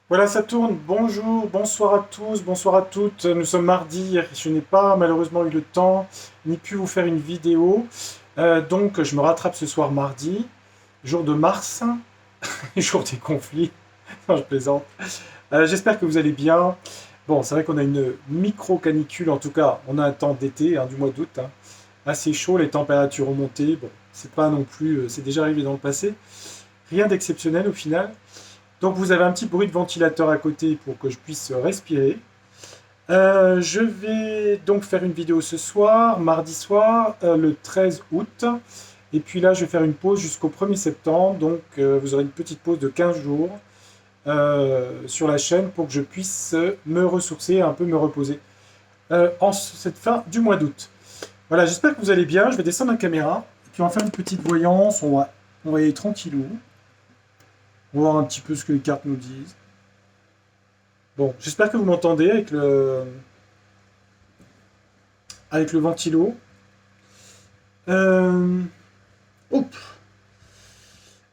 Voilà, ça tourne. Bonjour, bonsoir à tous, bonsoir à toutes. Nous sommes mardi. Je n'ai pas malheureusement eu le temps ni pu vous faire une vidéo. Donc, je me rattrape ce soir mardi, jour de Mars, jour des conflits. Non, je plaisante. J'espère que vous allez bien. Bon, c'est vrai qu'on a une micro-canicule, en tout cas, on a un temps d'été, du mois d'août, assez chaud, les températures ont monté. Bon, c'est pas non plus, c'est déjà arrivé dans le passé. Rien d'exceptionnel au final. Donc vous avez un petit bruit de ventilateur à côté pour que je puisse respirer. Je vais donc faire une vidéo ce soir, mardi soir, le 13 août. Et puis là, je vais faire une pause jusqu'au 1er septembre. Donc vous aurez une petite pause de 15 jours sur la chaîne pour que je puisse me ressourcer, un peu me reposer en cette fin du mois d'août. Voilà, j'espère que vous allez bien. Je vais descendre la caméra. Et puis on va faire une petite voyance. On va y aller tranquillou. On va voir un petit peu ce que les cartes nous disent. Bon, j'espère que vous m'entendez avec le ventilo. Euh, hop.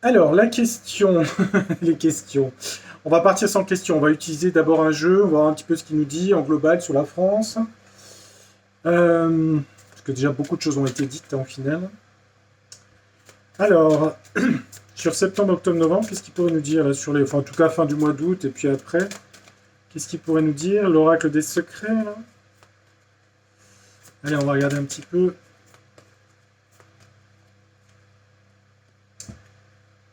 Alors, la question, les questions. On va partir sans question. On va utiliser d'abord un jeu. On va voir un petit peu ce qu'il nous dit en global sur la France. Parce que déjà beaucoup de choses ont été dites en final. Alors, sur septembre, octobre, novembre, qu'est-ce qu'il pourrait nous dire là, sur les, enfin en tout cas fin du mois d'août et puis après, qu'est-ce qu'il pourrait nous dire? L'oracle des secrets là. Allez, on va regarder un petit peu.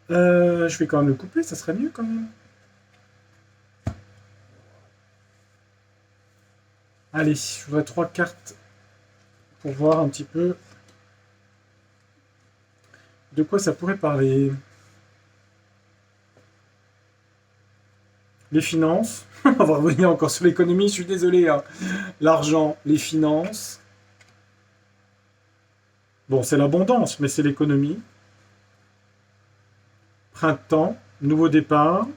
Je vais quand même le couper, ça serait mieux quand même. Allez, je voudrais 3 cartes pour voir un petit peu de quoi ça pourrait parler. Les finances. On va revenir encore sur l'économie, je suis désolé. L'argent, les finances. Bon, c'est l'abondance, mais c'est l'économie. Printemps, nouveau départ.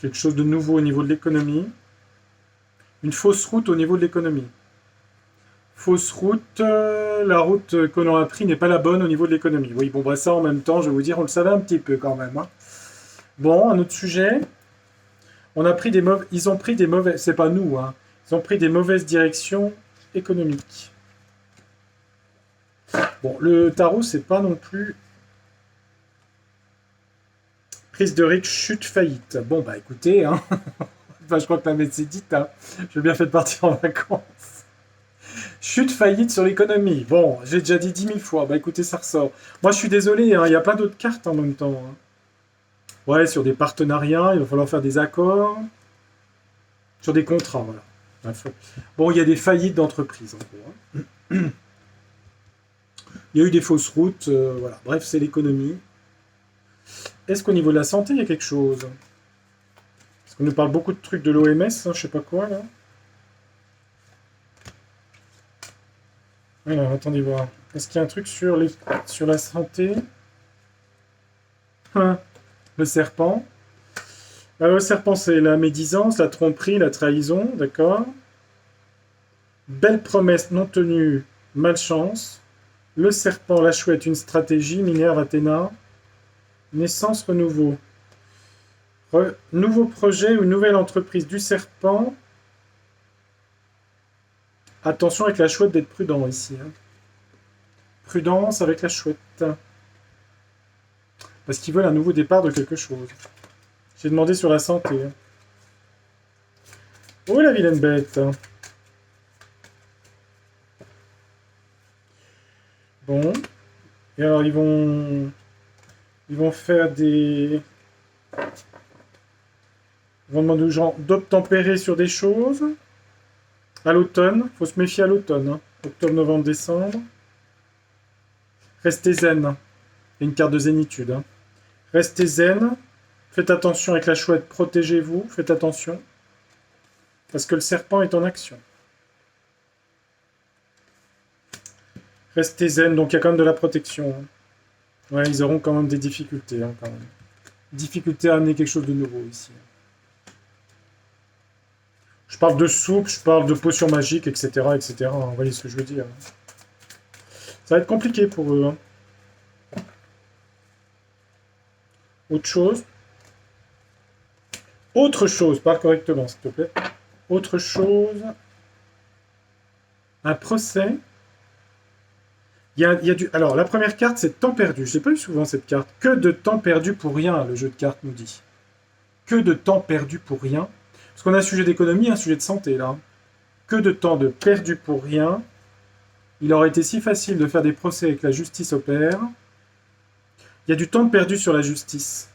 Quelque chose de nouveau au niveau de l'économie. Une fausse route au niveau de l'économie. Fausse route, la route que l'on a prise n'est pas la bonne au niveau de l'économie. Oui, bon, bah ça en même temps, je vais vous dire, on le savait un petit peu quand même. Bon, un autre sujet. Ils ont pris des mauvaises, c'est pas nous, ils ont pris des mauvaises directions économiques. Bon, le tarot, c'est pas non plus prise de risque, chute, faillite. Bon, bah écoutez, enfin, je crois que la médecine dit, je veux bien faire partir en vacances. Chute, faillite sur l'économie. Bon, j'ai déjà dit 10 000 fois. Bah écoutez, ça ressort. Moi, je suis désolé, il y a plein d'autres cartes en même temps. Ouais, sur des partenariats, il va falloir faire des accords. Sur des contrats, voilà. Bon, il y a des faillites d'entreprises, en gros. Il y a eu des fausses routes, voilà. Bref, c'est l'économie. Est-ce qu'au niveau de la santé, il y a quelque chose? Parce qu'on nous parle beaucoup de trucs de l'OMS, je sais pas quoi, là. Alors, attendez voir. Est-ce qu'il y a un truc sur la santé? Le serpent. Alors, le serpent, c'est la médisance, la tromperie, la trahison, d'accord. Belle promesse non tenue, malchance. Le serpent, la chouette, une stratégie, Minerve, Athéna. Naissance, renouveau. Nouveau projet ou nouvelle entreprise du serpent. Attention avec la chouette d'être prudent ici. Prudence avec la chouette. Parce qu'ils veulent un nouveau départ de quelque chose. J'ai demandé sur la santé. Oh la vilaine bête. Bon. Et alors ils vont faire des... Ils vont demander aux gens d'obtempérer sur des choses. À l'automne, faut se méfier à l'automne. Octobre, novembre, décembre. Restez zen. Il y a une carte de zénitude. Restez zen. Faites attention avec la chouette, protégez-vous. Faites attention. Parce que le serpent est en action. Restez zen, donc il y a quand même de la protection. Ouais, ils auront quand même des difficultés. Quand même. Difficulté à amener quelque chose de nouveau ici. Je parle de soupe, je parle de potions magiques, etc. etc. Vous voyez ce que je veux dire. Ça va être compliqué pour eux. Autre chose. Autre chose, parle correctement, s'il te plaît. Autre chose. Un procès. Il y a du... Alors, la première carte, c'est temps perdu. Je n'ai pas eu souvent cette carte. Que de temps perdu pour rien, le jeu de cartes nous dit. Que de temps perdu pour rien. Parce qu'on a un sujet d'économie, un sujet de santé, là. Que de temps de perdu pour rien. Il aurait été si facile de faire des procès avec la justice au pair. Il y a du temps perdu sur la justice.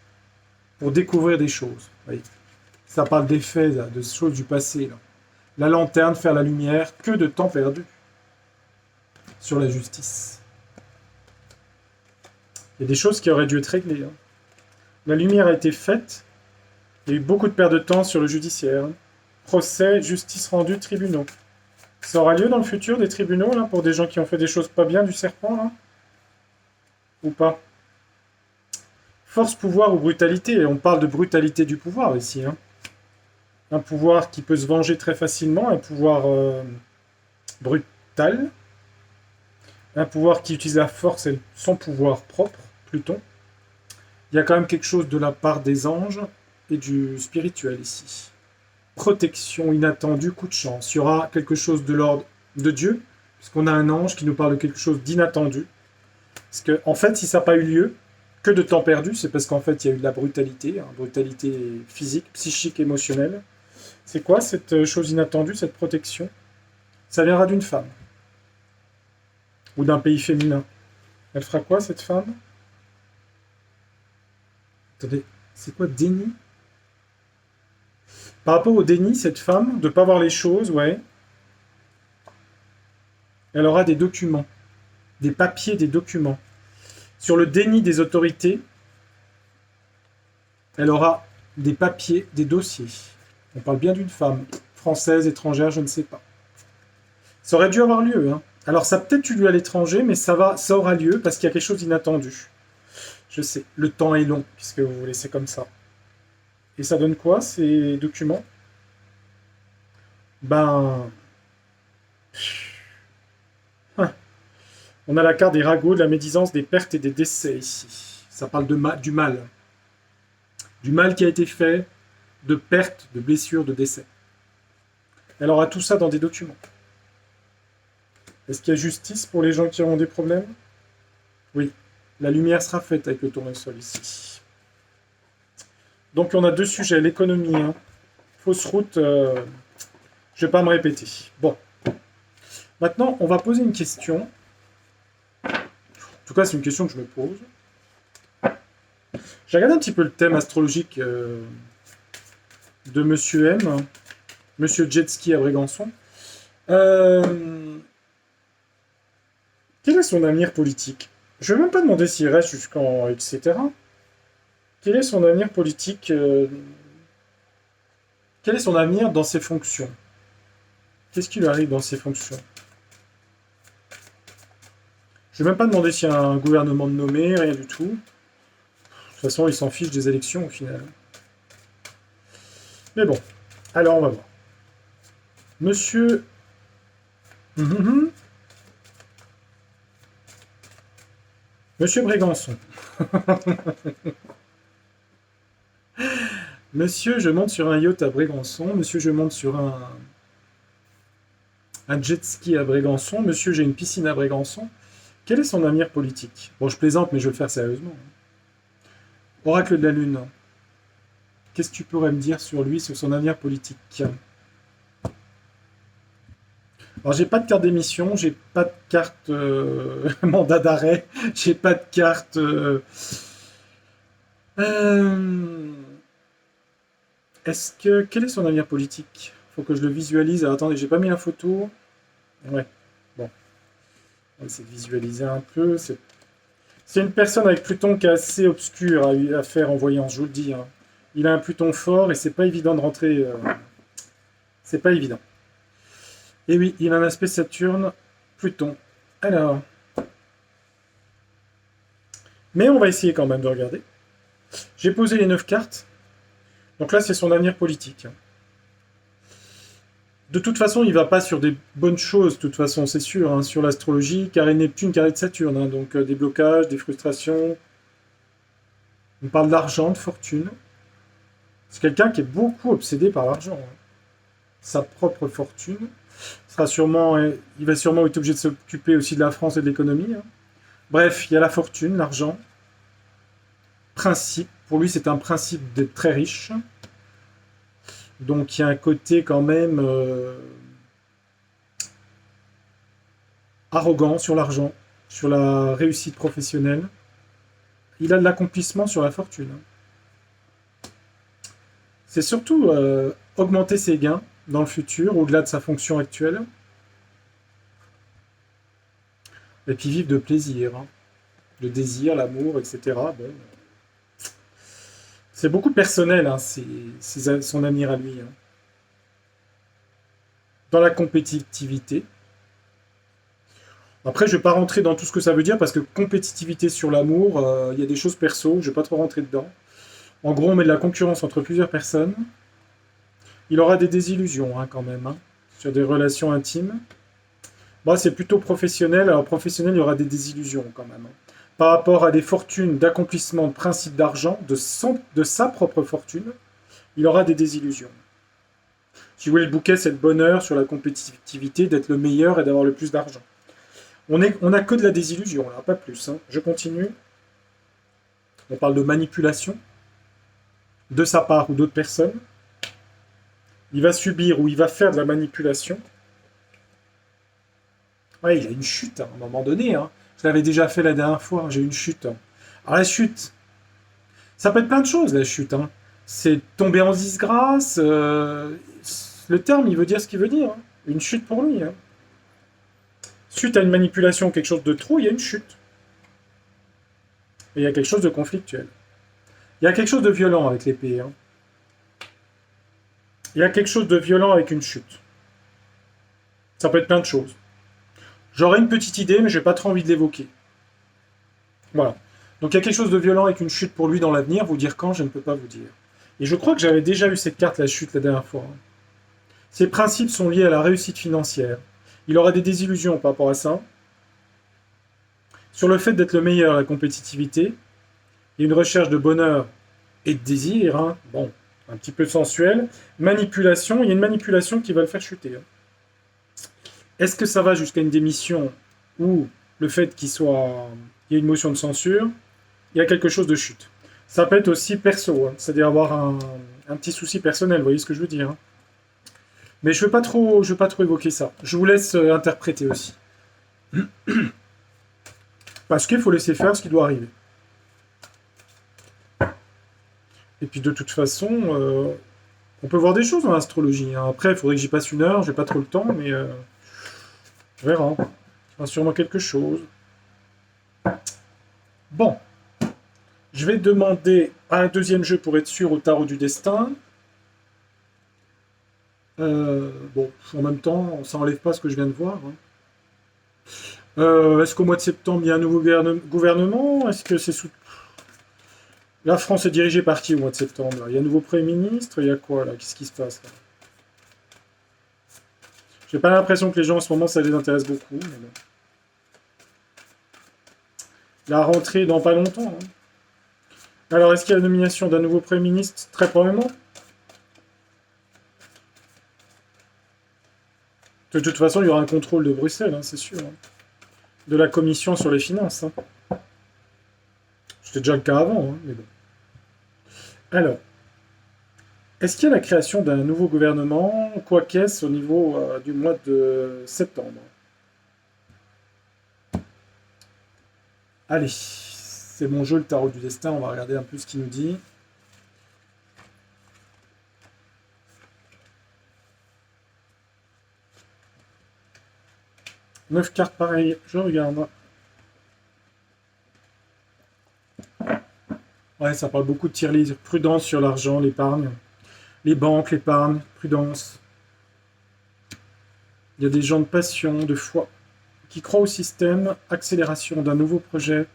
Pour découvrir des choses. Oui. Ça parle des faits, de choses du passé, là. La lanterne, faire la lumière. Que de temps perdu sur la justice. Il y a des choses qui auraient dû être réglées. Hein. La lumière a été faite. Il y a eu beaucoup de perte de temps sur le judiciaire. Procès, justice rendue, tribunaux. Ça aura lieu dans le futur, des tribunaux, là, pour des gens qui ont fait des choses pas bien du serpent, là? Ou pas? Force, pouvoir ou brutalité. On parle de brutalité du pouvoir, ici. Hein. Un pouvoir qui peut se venger très facilement, un pouvoir brutal. Un pouvoir qui utilise la force et son pouvoir propre, Pluton. Il y a quand même quelque chose de la part des anges et du spirituel ici. Protection inattendue, coup de chance. Il y aura quelque chose de l'ordre de Dieu, puisqu'on a un ange qui nous parle de quelque chose d'inattendu. Parce que, en fait, si ça n'a pas eu lieu, que de temps perdu, c'est parce qu'en fait, il y a eu de la brutalité, hein, brutalité physique, psychique, émotionnelle. C'est quoi cette chose inattendue, cette protection? Ça viendra d'une femme. Ou d'un pays féminin. Elle fera quoi, cette femme? Attendez, c'est quoi déni? Par rapport au déni, cette femme, de ne pas voir les choses, ouais. Elle aura des documents. Des papiers, des documents. Sur le déni des autorités, elle aura des papiers, des dossiers. On parle bien d'une femme. Française, étrangère, je ne sais pas. Ça aurait dû avoir lieu, hein. Alors ça a peut-être eu lieu à l'étranger, mais ça aura lieu parce qu'il y a quelque chose d'inattendu. Je sais, le temps est long, puisque vous vous laissez comme ça. Et ça donne quoi, ces documents? Ben... On a la carte des ragots, de la médisance, des pertes et des décès ici. Ça parle du mal. Du mal qui a été fait, de pertes, de blessures, de décès. Elle aura tout ça dans des documents. Est-ce qu'il y a justice pour les gens qui auront des problèmes? Oui. La lumière sera faite avec le tournesol ici. Donc on a deux sujets, l'économie, hein. Fausse route, je ne vais pas me répéter. Bon. Maintenant, on va poser une question. En tout cas, c'est une question que je me pose. J'ai regardé un petit peu le thème astrologique de Monsieur M, Monsieur Jetski à Brégançon. Quel est son avenir politique? Je ne vais même pas demander s'il reste jusqu'en... etc. Quel est son avenir politique Quel est son avenir dans ses fonctions? Qu'est-ce qui lui arrive dans ses fonctions? Je ne vais même pas demander s'il y a un gouvernement de nommé, rien du tout. De toute façon, il s'en fiche des élections au final. Mais bon, alors on va voir. Monsieur... Monsieur Brégançon. Monsieur, je monte sur un yacht à Brégançon. Monsieur, je monte sur un jet ski à Brégançon. Monsieur, j'ai une piscine à Brégançon. Quel est son avenir politique? Bon, je plaisante, mais je vais le faire sérieusement. Oracle de la Lune. Qu'est-ce que tu pourrais me dire sur lui, sur son avenir politique? Alors, j'ai pas de carte d'émission, j'ai pas de carte mandat d'arrêt, j'ai pas de carte... Quel est son avenir politique? Faut que je le visualise. Alors, attendez, j'ai pas mis la photo. Ouais, bon. On va essayer de visualiser un peu. C'est une personne avec Pluton qui est assez obscure à faire en voyance, je vous le dis. Hein. Il a un Pluton fort et c'est pas évident de rentrer... C'est pas évident. Et oui, il a un aspect Saturne, Pluton. Alors... Mais on va essayer quand même de regarder. J'ai posé les 9 cartes. Donc là, c'est son avenir politique. De toute façon, il ne va pas sur des bonnes choses, de toute façon, c'est sûr, hein, sur l'astrologie, carré Neptune, carré de Saturne. Hein, donc des blocages, des frustrations. On parle d'argent, de fortune. C'est quelqu'un qui est beaucoup obsédé par l'argent, hein. Sa propre fortune. Il va sûrement être obligé de s'occuper aussi de la France et de l'économie, hein. Bref, il y a la fortune, l'argent. Principe. Pour lui, c'est un principe d'être très riche. Donc il y a un côté quand même arrogant sur l'argent, sur la réussite professionnelle. Il a de l'accomplissement sur la fortune, hein. C'est surtout augmenter ses gains dans le futur, au-delà de sa fonction actuelle, et puis vivre de plaisir, hein. Le désir, l'amour, etc. Bon, c'est beaucoup personnel, hein, son avenir à lui, hein. Dans la compétitivité. Après, je ne vais pas rentrer dans tout ce que ça veut dire, parce que compétitivité sur l'amour, il y a des choses perso, je ne vais pas trop rentrer dedans. En gros, on met de la concurrence entre plusieurs personnes. Il aura des désillusions, hein, quand même, hein, sur des relations intimes. Moi, c'est plutôt professionnel. Alors, professionnel, il y aura des désillusions, quand même, hein. Par rapport à des fortunes d'accomplissement de principe d'argent, de sa propre fortune, il aura des désillusions. Si vous voulez, le bouquet, c'est le bonheur sur la compétitivité, d'être le meilleur et d'avoir le plus d'argent. On n'a que de la désillusion, là, pas plus, hein. Je continue. On parle de manipulation, de sa part ou d'autres personnes. Il va subir ou il va faire de la manipulation. Ouais, il a une chute, hein, à un moment donné, hein. Je l'avais déjà fait la dernière fois, hein, j'ai eu une chute, hein. Alors la chute, ça peut être plein de choses, la chute, hein. C'est tomber en disgrâce. Le terme, il veut dire ce qu'il veut dire, hein. Une chute pour lui, hein. Suite à une manipulation, quelque chose de trop, il y a une chute. Et il y a quelque chose de conflictuel. Il y a quelque chose de violent avec l'épée, hein. Il y a quelque chose de violent avec une chute. Ça peut être plein de choses. J'aurais une petite idée, mais j'ai pas trop envie de l'évoquer. Voilà. Donc il y a quelque chose de violent avec une chute pour lui dans l'avenir. Vous dire quand, je ne peux pas vous dire. Et je crois que j'avais déjà eu cette carte, la chute, la dernière fois, hein. Ses principes sont liés à la réussite financière. Il aura des désillusions par rapport à ça. Sur le fait d'être le meilleur à la compétitivité, il y a une recherche de bonheur et de désir, hein. Bon, un petit peu sensuel. Manipulation, il y a une manipulation qui va le faire chuter, hein. Est-ce que ça va jusqu'à une démission ou le fait qu'il y ait une motion de censure, il y a quelque chose de chute. Ça peut être aussi perso, hein, c'est-à-dire avoir un petit souci personnel, vous voyez ce que je veux dire, hein. Mais je veux pas trop évoquer ça. Je vous laisse interpréter aussi. Parce qu'il faut laisser faire ce qui doit arriver. Et puis de toute façon, on peut voir des choses dans l'astrologie, hein. Après, il faudrait que j'y passe une heure, j'ai pas trop le temps, mais on verra. Il y aura sûrement quelque chose. Bon, je vais demander à un deuxième jeu pour être sûr au tarot du destin. Bon, en même temps, ça n'enlève pas ce que je viens de voir, hein. Est-ce qu'au mois de septembre, il y a un nouveau gouvernement? Est-ce que c'est sous... La France est dirigée par qui au mois de septembre? Il y a un nouveau Premier ministre? Il y a quoi là? Qu'est-ce qui se passe là? J'ai pas l'impression que les gens en ce moment ça les intéresse beaucoup. Mais bon. La rentrée dans pas longtemps, hein. Alors, est-ce qu'il y a la nomination d'un nouveau Premier ministre? Très probablement. De toute façon, il y aura un contrôle de Bruxelles, hein, c'est sûr, hein. De la commission sur les finances, hein. C'était déjà le cas avant, hein, mais bon. Alors, est-ce qu'il y a la création d'un nouveau gouvernement, quoi qu'est-ce, au niveau du mois de septembre? Allez, c'est mon jeu, le tarot du destin, on va regarder un peu ce qu'il nous dit. Neuf cartes pareilles, je regarde. Ouais, ça parle beaucoup de tirelire, prudence sur l'argent, l'épargne. Les banques, l'épargne, prudence. Il y a des gens de passion, de foi, qui croient au système, accélération d'un nouveau projet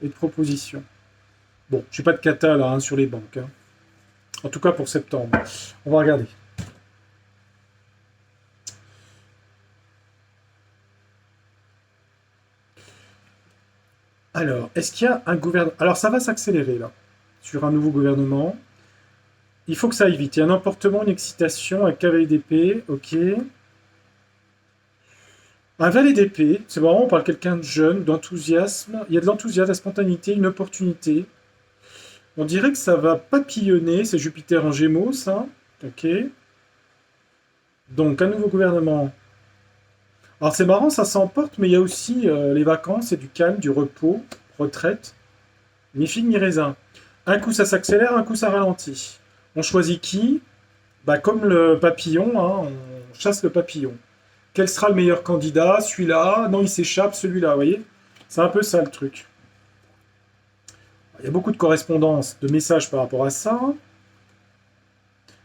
et de proposition. Bon, j'ai pas de cata là, hein, sur les banques, hein. En tout cas pour septembre. On va regarder. Alors, est-ce qu'il y a un gouvernement... Alors, ça va s'accélérer là, sur un nouveau gouvernement. Il faut que ça aille vite. Il y a un emportement, une excitation, un cavalier d'épée. Ok. Un valet d'épée. C'est marrant, on parle de quelqu'un de jeune, d'enthousiasme. Il y a de l'enthousiasme, de la spontanéité, une opportunité. On dirait que ça va papillonner. C'est Jupiter en Gémeaux, ça. Ok. Donc, un nouveau gouvernement. Alors, c'est marrant, ça s'emporte, mais il y a aussi les vacances et du calme, du repos, retraite. Ni figue ni raisin. Un coup, ça s'accélère, un coup, ça ralentit. On choisit qui? Bah, comme le papillon, hein, on chasse le papillon. Quel sera le meilleur candidat? Celui-là? Non, il s'échappe, celui-là, vous voyez? C'est un peu ça le truc. Il y a beaucoup de correspondances, de messages par rapport à ça.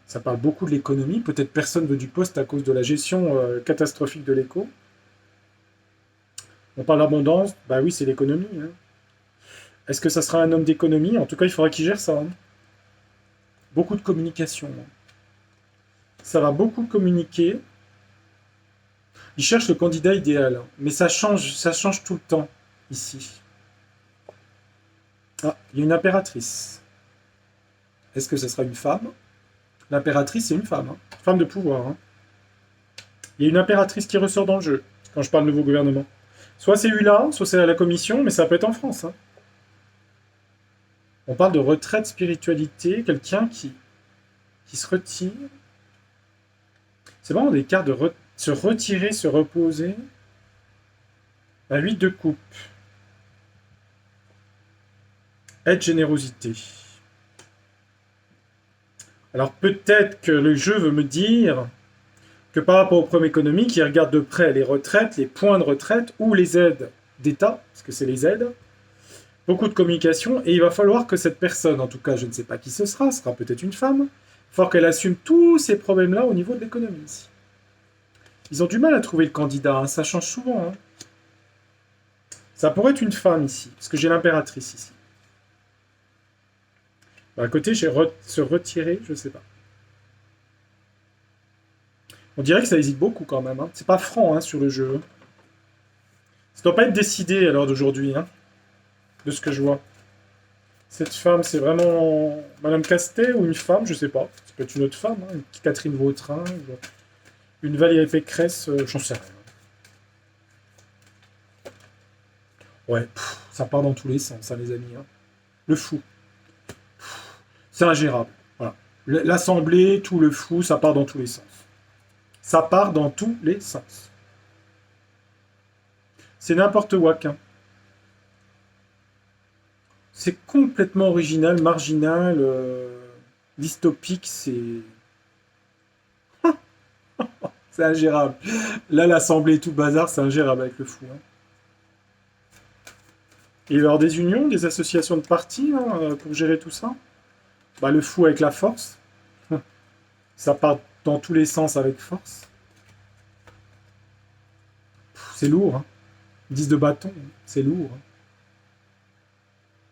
Ça parle beaucoup de l'économie. Peut-être personne veut du poste à cause de la gestion catastrophique de l'éco. On parle d'abondance. Bah oui, c'est l'économie, hein. Est-ce que ça sera un homme d'économie? En tout cas, il faudra qu'il gère ça, hein. Beaucoup de communication, hein. Ça va beaucoup communiquer. Il cherche le candidat idéal, hein. Mais ça change tout le temps, ici. Ah, il y a une impératrice. Est-ce que ce sera une femme? L'impératrice, c'est une femme, hein. Femme de pouvoir, hein. Il y a une impératrice qui ressort dans le jeu, quand je parle de nouveau gouvernement. Soit c'est ULA, soit c'est à la commission, mais ça peut être en France, hein. On parle de retraite, spiritualité, quelqu'un qui se retire. C'est vraiment des cartes de se retirer, se reposer. La 8 de coupe. Aide, générosité. Alors peut-être que le jeu veut me dire que par rapport au problème économique, il regarde de près les retraites, les points de retraite ou les aides d'État, parce que c'est les aides. Beaucoup de communication, et il va falloir que cette personne, en tout cas je ne sais pas qui ce sera peut-être une femme, il faut qu'elle assume tous ces problèmes-là au niveau de l'économie. Ils ont du mal à trouver le candidat, hein, ça change souvent, hein. Ça pourrait être une femme ici, parce que j'ai l'impératrice ici. À côté, j'ai se retirer, je sais pas. On dirait que ça hésite beaucoup quand même, hein. C'est pas franc, hein, sur le jeu. Ça doit pas être décidé à l'heure d'aujourd'hui, hein, de ce que je vois. Cette femme, c'est vraiment Madame Castet ou une femme, je sais pas. Ça peut être une autre femme, hein, une Catherine Vautrin, une Valérie Pécresse, j'en sais rien. Ouais, ça part dans tous les sens, hein, les amis, hein. Le fou. C'est ingérable. Voilà. L'Assemblée, tout le fou, ça part dans tous les sens. Ça part dans tous les sens. C'est n'importe quoi, hein. C'est complètement original, marginal, dystopique, c'est ingérable. Là, l'Assemblée et tout bazar, c'est ingérable avec le fou, hein. Il va y avoir des unions, des associations de partis, hein, pour gérer tout ça. Bah, le fou avec la force. Ça part dans tous les sens avec force. C'est lourd, hein. 10 de bâton, c'est lourd, hein.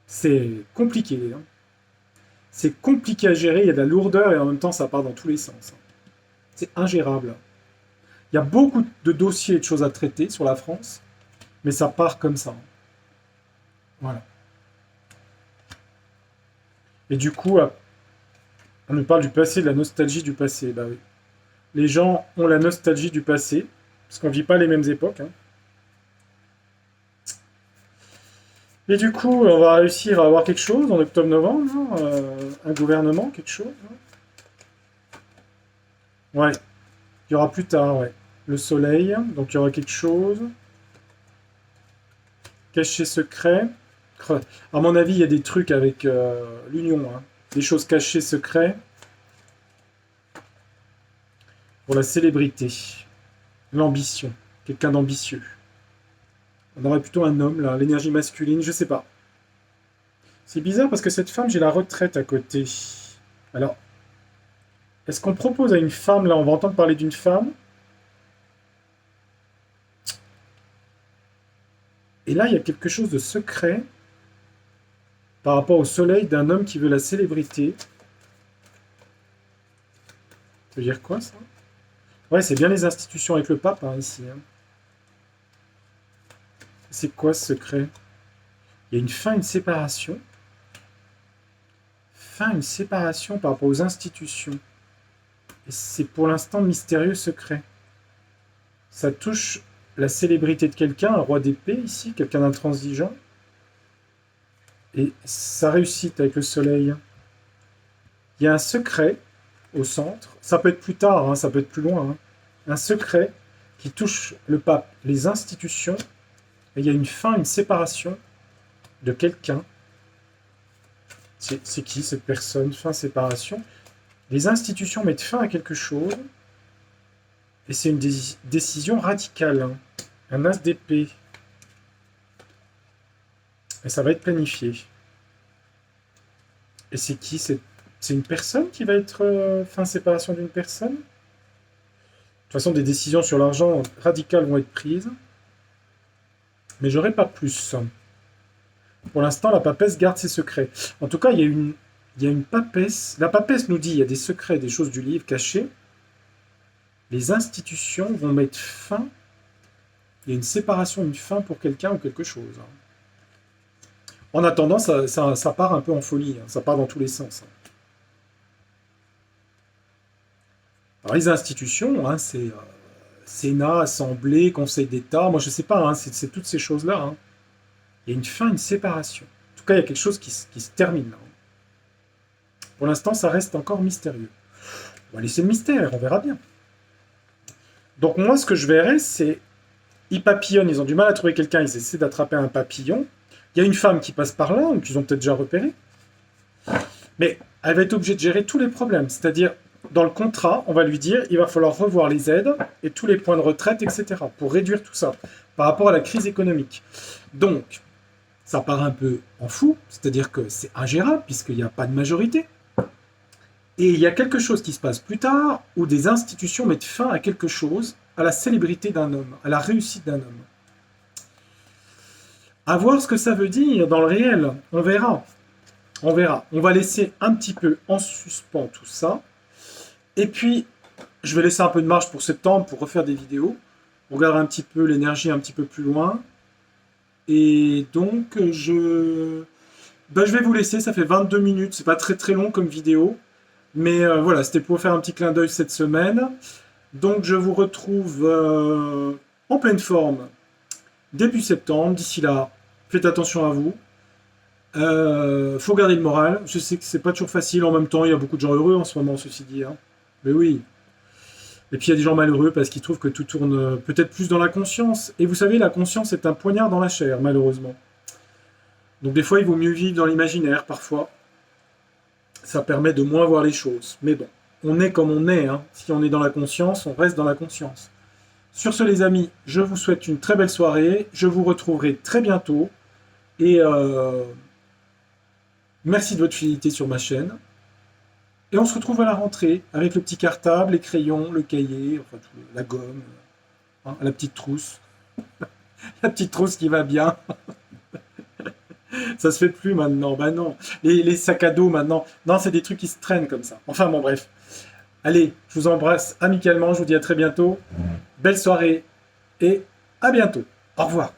C'est compliqué, hein. C'est compliqué à gérer, il y a de la lourdeur et en même temps ça part dans tous les sens, hein. C'est ingérable. Il y a beaucoup de dossiers et de choses à traiter sur la France, mais ça part comme ça, hein. Voilà. Et du coup, on nous parle du passé, de la nostalgie du passé. Bah oui. Les gens ont la nostalgie du passé, parce qu'on ne vit pas les mêmes époques, hein. Et du coup, on va réussir à avoir quelque chose en octobre-novembre, hein, un gouvernement, quelque chose, hein. Ouais, il y aura plus tard, ouais. Le soleil, donc il y aura quelque chose. Caché secret. À mon avis, il y a des trucs avec l'Union, hein. Des choses cachées, secrets. Pour la célébrité. L'ambition. Quelqu'un d'ambitieux. On aurait plutôt un homme, là. L'énergie masculine, je sais pas. C'est bizarre parce que cette femme, j'ai la retraite à côté. Alors, est-ce qu'on propose à une femme, là, on va entendre parler d'une femme. Et là, il y a quelque chose de secret par rapport au soleil d'un homme qui veut la célébrité. Ça veut dire quoi, ça? Ouais, c'est bien les institutions avec le pape, hein, ici, hein. C'est quoi ce secret? Il y a une fin, une séparation. fin, une séparation par rapport aux institutions. Et c'est pour l'instant mystérieux, secret. Ça touche la célébrité de quelqu'un, un roi d'épée ici, quelqu'un d'intransigeant. Et sa réussite avec le soleil. Il y a un secret au centre. Ça peut être plus tard, hein, ça peut être plus loin. Hein. Un secret qui touche le pape, les institutions. Et il y a une fin, une séparation de quelqu'un. C'est qui cette personne? Fin, séparation. Les institutions mettent fin à quelque chose. Et c'est une décision radicale. Hein. Un as d'épée. Et ça va être planifié. Et c'est qui? C'est une personne qui va être fin séparation d'une personne? De toute façon, des décisions sur l'argent radicales vont être prises. Mais j'aurai pas plus. Pour l'instant, la papesse garde ses secrets. En tout cas, il y a une papesse. La papesse nous dit qu'il y a des secrets, des choses du livre cachées. Les institutions vont mettre fin. Il y a une séparation, une fin pour quelqu'un ou quelque chose. En attendant, ça part un peu en folie. Ça part dans tous les sens. Alors, les institutions, hein, c'est Sénat, Assemblée, Conseil d'État. Moi, je ne sais pas. Hein, c'est toutes ces choses-là. Hein. Il y a une fin, une séparation. En tout cas, il y a quelque chose qui se termine là. Pour l'instant, ça reste encore mystérieux. On va laisser le mystère, on verra bien. Donc moi, ce que je verrais, c'est... Ils papillonnent, ils ont du mal à trouver quelqu'un, ils essaient d'attraper un papillon. Il y a une femme qui passe par là, donc ils ont peut-être déjà repéré. Mais elle va être obligée de gérer tous les problèmes. C'est-à-dire, dans le contrat, on va lui dire, il va falloir revoir les aides et tous les points de retraite, etc. pour réduire tout ça par rapport à la crise économique. Donc, ça part un peu en fou, c'est-à-dire que c'est ingérable puisqu'il n'y a pas de majorité. Et il y a quelque chose qui se passe plus tard où des institutions mettent fin à quelque chose, à la célébrité d'un homme, à la réussite d'un homme. À voir ce que ça veut dire dans le réel, on verra. On verra. On va laisser un petit peu en suspens tout ça. Et puis, je vais laisser un peu de marge pour septembre pour refaire des vidéos. On regardera un petit peu l'énergie un petit peu plus loin. Et donc, je vais vous laisser. Ça fait 22 minutes. C'est pas très très long comme vidéo. Mais voilà, c'était pour faire un petit clin d'œil cette semaine. Donc, je vous retrouve en pleine forme début septembre. D'ici là, faites attention à vous. Faut garder le moral. Je sais que c'est pas toujours facile. En même temps, il y a beaucoup de gens heureux en ce moment, ceci dit. Hein. Mais oui. Et puis il y a des gens malheureux parce qu'ils trouvent que tout tourne peut-être plus dans la conscience. Et vous savez, la conscience est un poignard dans la chair, malheureusement. Donc des fois, il vaut mieux vivre dans l'imaginaire, parfois. Ça permet de moins voir les choses. Mais bon, on est comme on est. Hein. Si on est dans la conscience, on reste dans la conscience. Sur ce, les amis, je vous souhaite une très belle soirée. Je vous retrouverai très bientôt. Et merci de votre fidélité sur ma chaîne. Et on se retrouve à la rentrée avec le petit cartable, les crayons, le cahier, enfin la gomme, hein, la petite trousse. La petite trousse qui va bien. Ça se fait plus maintenant. Bah non. Les sacs à dos maintenant. Non, c'est des trucs qui se traînent comme ça. Enfin bon, bref. Allez, je vous embrasse amicalement. Je vous dis à très bientôt. Belle soirée et à bientôt. Au revoir.